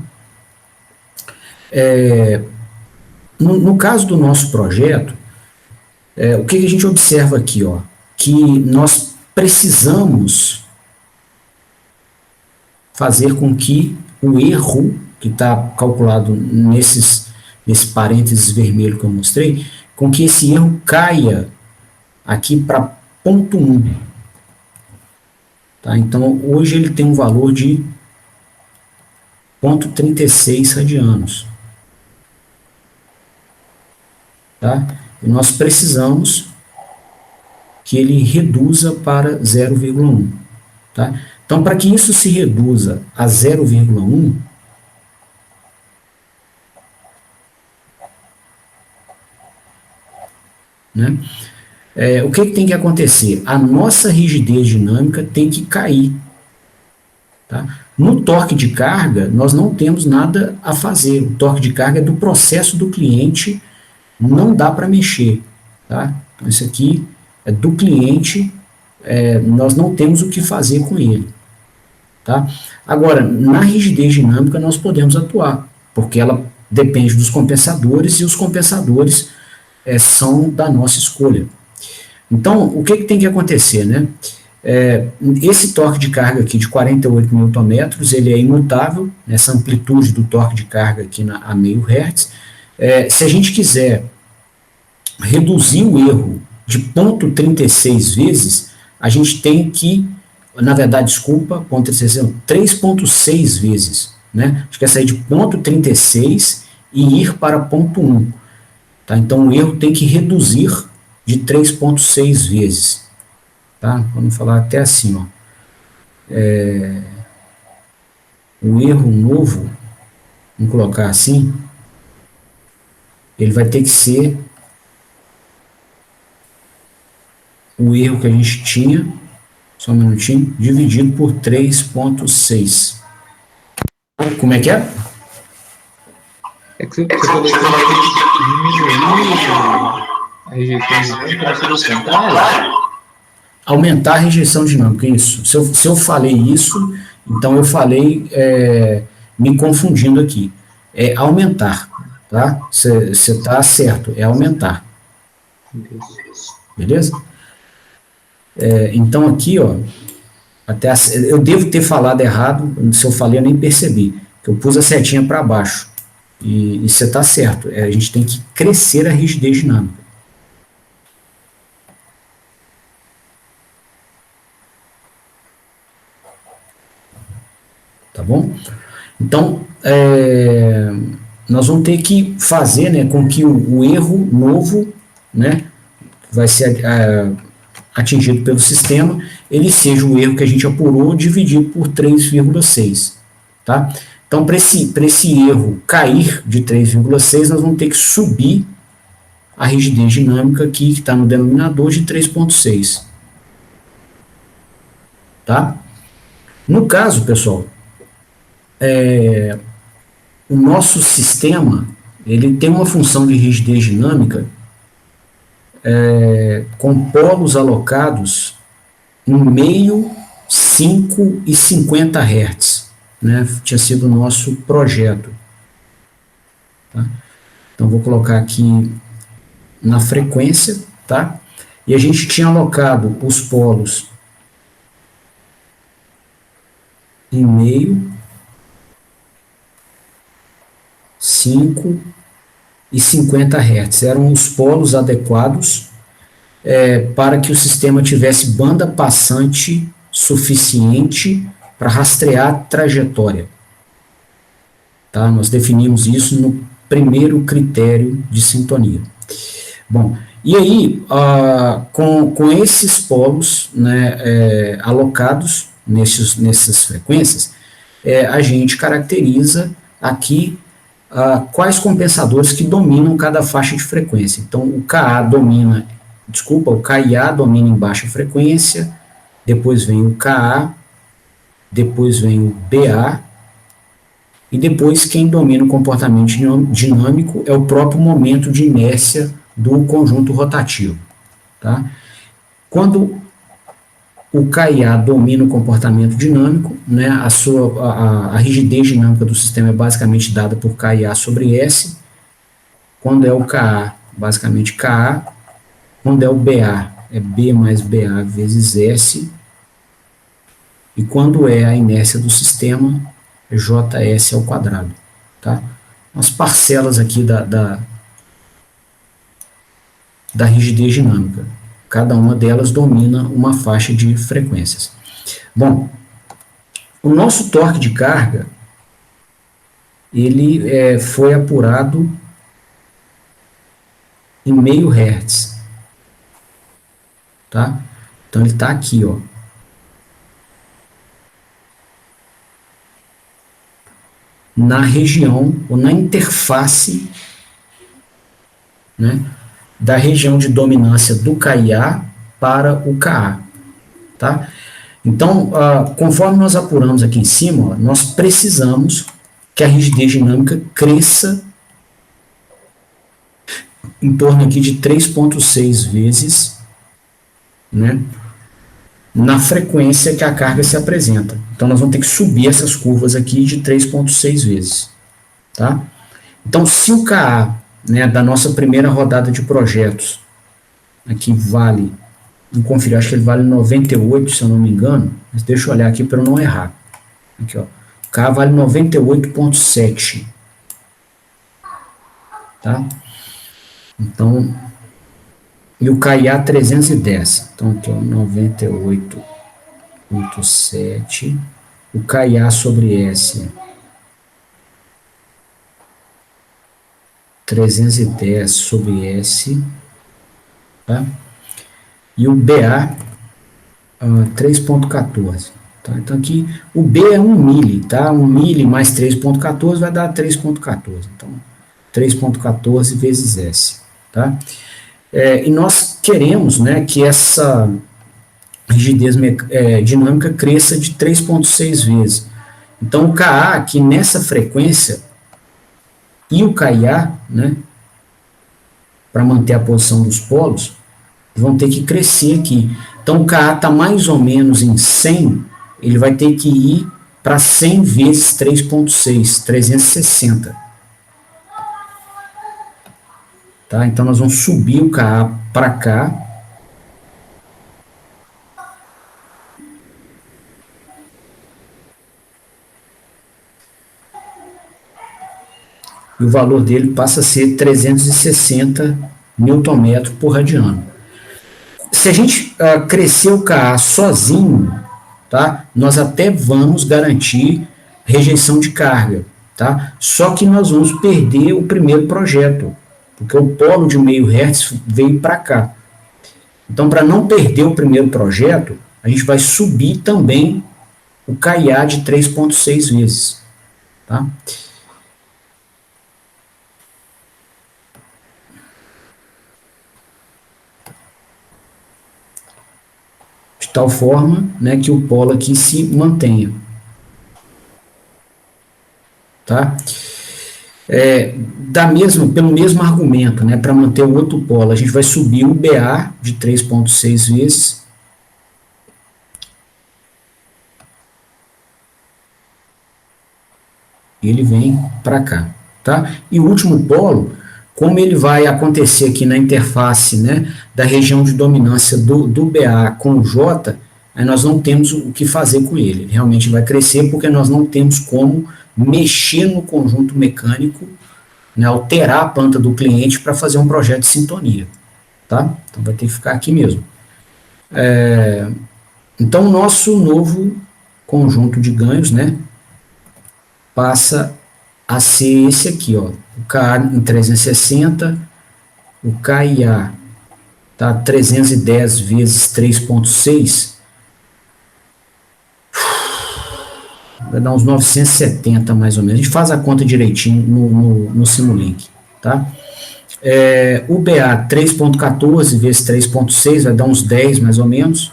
No caso do nosso projeto, o que a gente observa aqui, ó, que nós precisamos fazer com que o erro, que está calculado nesse parênteses vermelho que eu mostrei, com que esse erro caia aqui para 0,1. Tá? Então, hoje ele tem um valor de 0,36 radianos. Tá? E nós precisamos que ele reduza para 0,1. Tá? Então, para que isso se reduza a 0,1, né, o que tem que acontecer? A nossa rigidez dinâmica tem que cair. Tá? No torque de carga, nós não temos nada a fazer. O torque de carga é do processo do cliente, não dá para mexer. Tá? Então, isso aqui é do cliente, nós não temos o que fazer com ele. Tá? Agora, na rigidez dinâmica, nós podemos atuar, porque ela depende dos compensadores, e os compensadores são da nossa escolha. Então, o que tem que acontecer, né? Esse torque de carga aqui de 48 Nm, ele é imutável, essa amplitude do torque de carga aqui a meio Hz. Se a gente quiser reduzir o erro de 0,36 vezes, a gente tem que, na verdade, desculpa, 3,6 vezes, né? A gente quer sair de 0,36 e ir para 0,1. Tá? Então, o erro tem que reduzir de 3,6 vezes. Tá? Vamos falar até assim, ó. O erro novo, vamos colocar assim, ele vai ter que ser o erro que a gente tinha, só um minutinho, dividido por 3,6. Como é que é? É que você falou que diminuir a rejeição dinâmica no seu contrário? Aumentar a rejeição dinâmica, isso. Se eu falei isso, então eu falei me confundindo aqui. É aumentar, tá? Você está certo, é aumentar. Beleza? Então aqui, ó, eu devo ter falado errado, se eu falei eu nem percebi, que eu pus a setinha para baixo. E você está certo, a gente tem que crescer a rigidez dinâmica. Tá bom? Então, nós vamos ter que fazer, né, com que o erro novo, né, vai ser atingido pelo sistema, ele seja o erro que a gente apurou dividido por 3,6. Tá? Então, para esse erro cair de 3,6, nós vamos ter que subir a rigidez dinâmica aqui, que está no denominador, de 3,6. Tá? No caso, pessoal, o nosso sistema, ele tem uma função de rigidez dinâmica com polos alocados em meio, 5 e 50 Hz, né? Tinha sido o nosso projeto. Tá? Então, vou colocar aqui na frequência, tá? E a gente tinha alocado os polos em meio, 5 e 50 Hz. Eram os polos adequados para que o sistema tivesse banda passante suficiente para rastrear a trajetória. Tá? Nós definimos isso no primeiro critério de sintonia. Bom, e aí, com esses polos, né, alocados nessas frequências, a gente caracteriza aqui quais compensadores que dominam cada faixa de frequência. Então, o KIA domina em baixa frequência, depois vem o KA, depois vem o BA, e depois quem domina o comportamento dinâmico é o próprio momento de inércia do conjunto rotativo. Tá? Quando o KIA domina o comportamento dinâmico, né, a rigidez dinâmica do sistema é basicamente dada por KIA sobre S. Quando é o KA, basicamente KA. Quando é o BA, é B mais BA vezes S. E quando é a inércia do sistema, é JS ao quadrado. Tá? As parcelas aqui da rigidez dinâmica. Cada uma delas domina uma faixa de frequências. Bom, o nosso torque de carga, ele foi apurado em meio Hertz. Tá? Então, ele está aqui, ó. Na região, ou na interface, né, da região de dominância do KIA para o KA. Tá? Então, conforme nós apuramos aqui em cima, ó, nós precisamos que a rigidez dinâmica cresça em torno aqui de 3,6 vezes, né, na frequência que a carga se apresenta. Então, nós vamos ter que subir essas curvas aqui de 3,6 vezes. Tá? Então, se o KA, né, da nossa primeira rodada de projetos, aqui vale, vamos conferir, acho que ele vale 98, se eu não me engano, mas deixa eu olhar aqui para eu não errar. Aqui, ó, o KA vale 98,7. Tá? Então, e o KIA 310. Então, aqui, ó, 98,7. O KIA sobre S, 310 sobre S. Tá? E o BA, 3,14. Tá? Então, aqui, o B é 1 mili, tá? 1 mili mais 3,14 vai dar 3,14. Então, 3,14 vezes S. Tá? E nós queremos, né, que essa rigidez dinâmica cresça de 3,6 vezes. Então, o KA aqui nessa frequência e o KIA, né, para manter a posição dos polos, vão ter que crescer aqui. Então, o KA está mais ou menos em 100, ele vai ter que ir para 100 vezes 3,6, 360. Tá? Então, nós vamos subir o KA para cá. E o valor dele passa a ser 360 Nm por radiano. Se a gente crescer o KA sozinho, tá? Nós até vamos garantir rejeição de carga. Tá? Só que nós vamos perder o primeiro projeto, porque o polo de meio Hertz veio para cá. Então, para não perder o primeiro projeto, a gente vai subir também o KIA de 3,6 vezes. Tá? De tal forma, né, que o polo aqui se mantenha. Tá? Pelo mesmo argumento, né, para manter o outro polo, a gente vai subir o BA de 3,6 vezes. E ele vem para cá. tá? E o último polo, como ele vai acontecer aqui na interface, né, da região de dominância do BA com o J, aí nós não temos o que fazer com ele. Ele realmente vai crescer porque nós não temos como mexer no conjunto mecânico, né, alterar a planta do cliente para fazer um projeto de sintonia, tá? Então vai ter que ficar aqui mesmo. Então o nosso novo conjunto de ganhos, né, passa a ser esse aqui, ó, o KA em 360, o KIA tá 310 vezes 3,6, vai dar uns 970 mais ou menos. A gente faz a conta direitinho no Simulink, tá? O BA 3,14 vezes 3,6 vai dar uns 10 mais ou menos.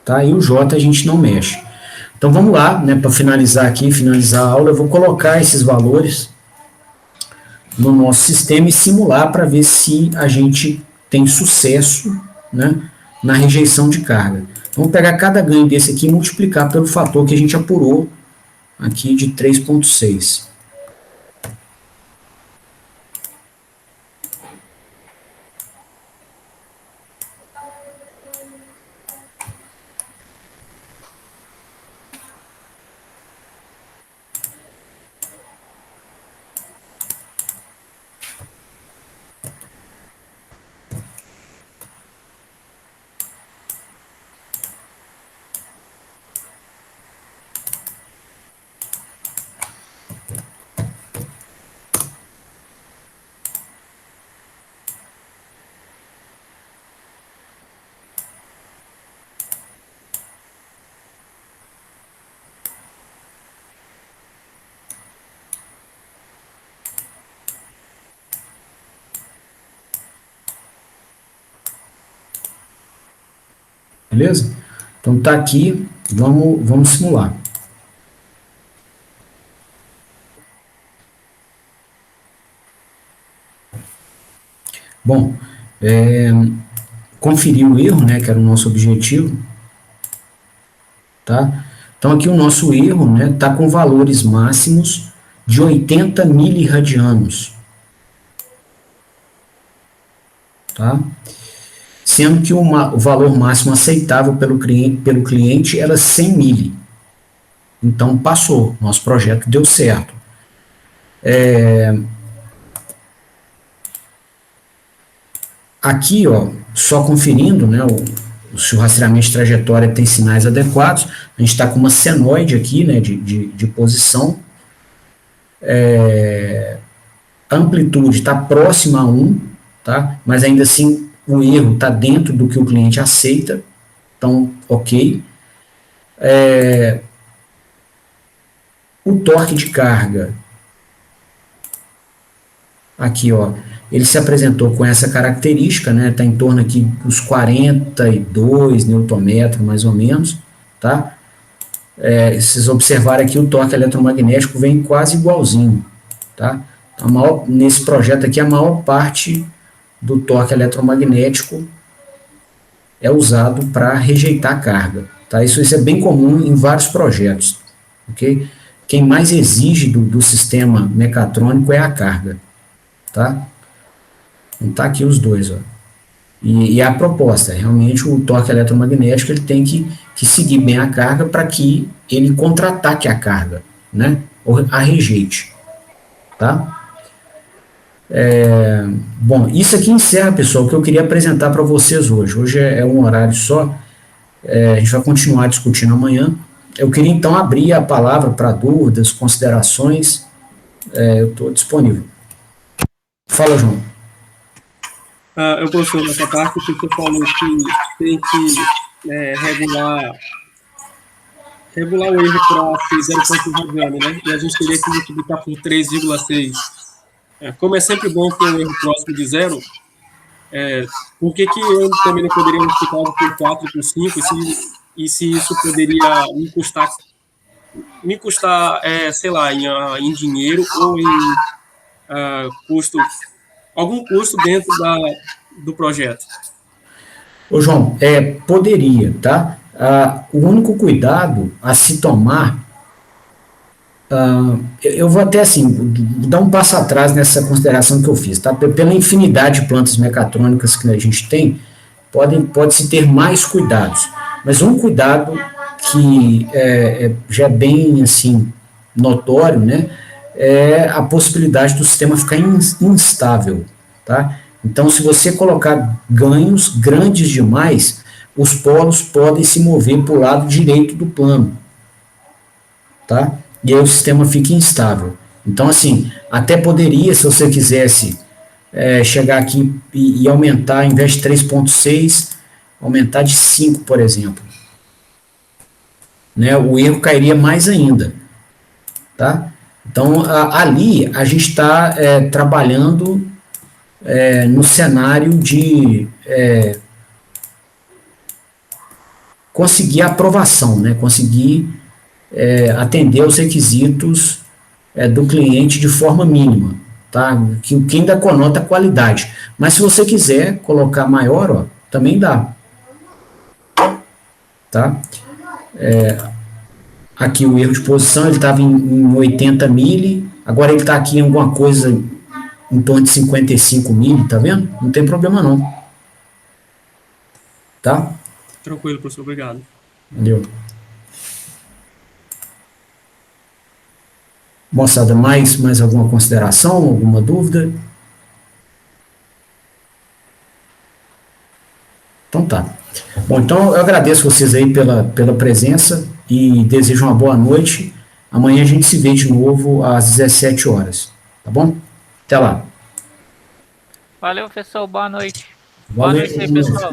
Tá? E o J a gente não mexe. Então vamos lá, né, para finalizar aqui, finalizar a aula, eu vou colocar esses valores no nosso sistema e simular para ver se a gente tem sucesso, né, na rejeição de carga. Então, vamos pegar cada ganho desse aqui e multiplicar pelo fator que a gente apurou aqui de 3,6. Beleza? Então tá aqui, vamos simular. Bom, conferir o erro, né, que era o nosso objetivo, tá? Então aqui o nosso erro, né, tá com valores máximos de 80 miliradianos, tá? Sendo que o valor máximo aceitável pelo cliente era 100 mili. Então passou, nosso projeto deu certo. Aqui, ó, só conferindo, né, se o rastreamento de trajetória tem sinais adequados, a gente está com uma senoide aqui, né, de posição, a amplitude está próxima a 1, tá, mas ainda assim o erro está dentro do que o cliente aceita, então, ok. O torque de carga, aqui, ó, ele se apresentou com essa característica, né, está em torno aqui dos 42 Nm, mais ou menos, tá? Se vocês observarem aqui, o torque eletromagnético vem quase igualzinho, tá? Então, nesse projeto aqui, a maior parte do torque eletromagnético é usado para rejeitar a carga, tá? Isso é bem comum em vários projetos, ok? Quem mais exige do sistema mecatrônico é a carga, tá? Então tá aqui os dois, ó. E a proposta, realmente o torque eletromagnético ele tem que seguir bem a carga para que ele contra-ataque a carga, né? Ou a rejeite, tá? Bom, isso aqui encerra, pessoal, o que eu queria apresentar para vocês hoje. Hoje é um horário só, a gente vai continuar discutindo amanhã. Eu queria então abrir a palavra para dúvidas, considerações, eu estou disponível. Fala, João. Eu gostei dessa parte porque você falou que tem que regular o erro para 0,1 radiano, né? E a gente teria que multiplicar por 3,6. Como é sempre bom ter um erro próximo de zero, por que eu também não poderia multiplicar por 4, por 5, e se isso poderia me custar sei lá, em dinheiro ou em custo, algum custo dentro do projeto? Ô, João, poderia, tá? O único cuidado a se tomar, eu vou até assim, dar um passo atrás nessa consideração que eu fiz, tá? Pela infinidade de plantas mecatrônicas que a gente tem, pode-se ter mais cuidados, mas um cuidado que já é bem, assim, notório, né? É a possibilidade do sistema ficar instável, tá? Então, se você colocar ganhos grandes demais, os polos podem se mover para o lado direito do plano, tá? E aí o sistema fica instável. Então, assim, até poderia, se você quisesse, chegar aqui e aumentar, ao invés de 3,6, aumentar de 5, por exemplo. Né? O erro cairia mais ainda, tá? Então, ali a gente está trabalhando no cenário de conseguir a aprovação, né? Conseguir atender os requisitos do cliente de forma mínima, tá? Que ainda conota a qualidade. Mas se você quiser colocar maior, ó, também dá. Tá? Aqui o erro de posição, ele estava em 80 mili, agora ele está aqui em alguma coisa em torno de 55 mili, tá vendo? Não tem problema não. Tá? Tranquilo, professor, obrigado. Valeu. Moçada, mais alguma consideração, alguma dúvida? Então tá. Bom, então eu agradeço vocês aí pela presença e desejo uma boa noite. Amanhã a gente se vê de novo às 17 horas. Tá bom? Até lá. Valeu, pessoal. Boa noite. Boa Boa noite aí, pessoal.